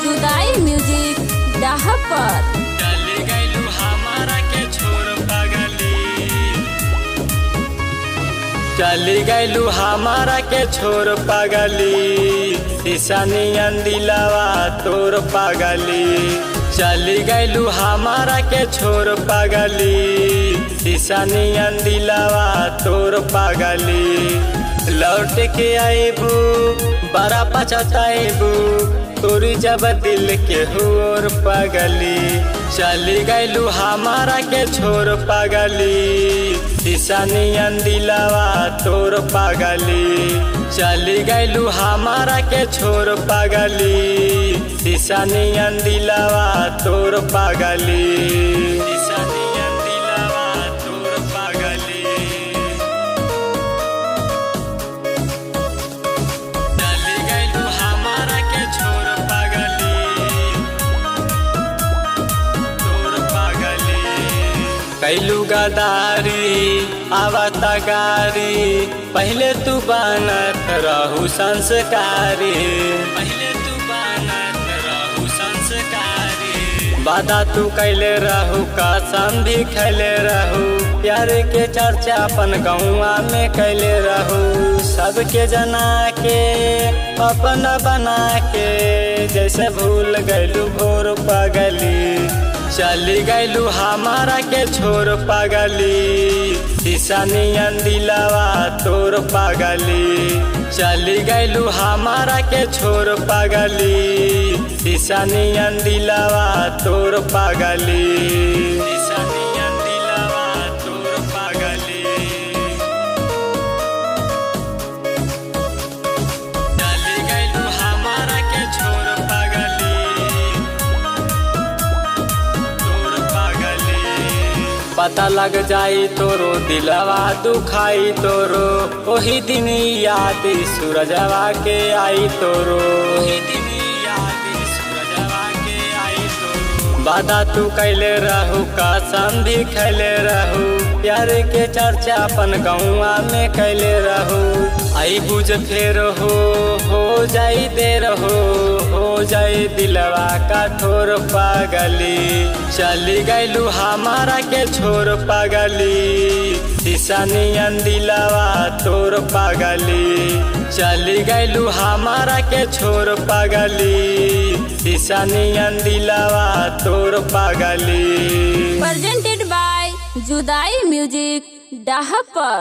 जुदाई म्यूजिक डाहा पर। चली गइलू हमारा के छोड़ पगली, चली गइलू हमारा के छोड़ पगली, शीशा नियन दिलवा तोर पगली। चली गइलू हमारा के छोड़ पगली, शीशा नियन दिलवा तोर पगली। लौट के आईबू बड़ा पछताईबू, तोरी जब दिल के होर पगली। चली गइलू हमारा के छोड़ पगली, शीशा नियन दिलवा तोर पगली। चली गइलू हमारा के छोड़ पगली, शीशा नियन दिलवा तोर पगली। शीशा नियन दिलवा तोर पगली। चली गइलू हमारा के छोड़ पगली, तोर पगली। कैलू गदारी आवता गारी, पहले तू बनत रहू संस्कारी, पहले तू बनत रहू संस्कारी। वादा तू कैले रहू कसम भी खैले रहू, प्यार के चर्चा अपन गौवा में कैले रहू। सबके जना के अपना बना के, जैसे भूल गइलू भोर पगली। चली गइलू हमारा के छोड़ पगली, शीशा नियन दिलवा तोर पगली। चली गइलू हमारा के छोड़ पगली, शीशा नियन दिलवा तोर पगली। शीशा नियन दिलवा तोर पगली। चली गइलू हमारा के छोड़ पगली, तोर पगली। पता लग जाई तोरो दिलवा दुखाई तोरो, ओही दिन याद सूरजवा के आई तोरो, ओही दिन याद सूरजवा के आई तोरो। वादा तू कैले रहू कसम भी खैले रहू, प्यार के चर्चा अपन गौवा में कैले रहू। आई बुझ फेर हो जाई देर हो जाई दिलवा कठोर पगली। चली गइलू हमारा के छोड़ पगली, शीशा नियन दिलवा तोर पगली। चली गइलू हमारा के छोड़ पगली, शीशा नियन दिलवा तोर पगली। प्रेजेंटेड बाय जुदाई म्यूजिक डाहा पर।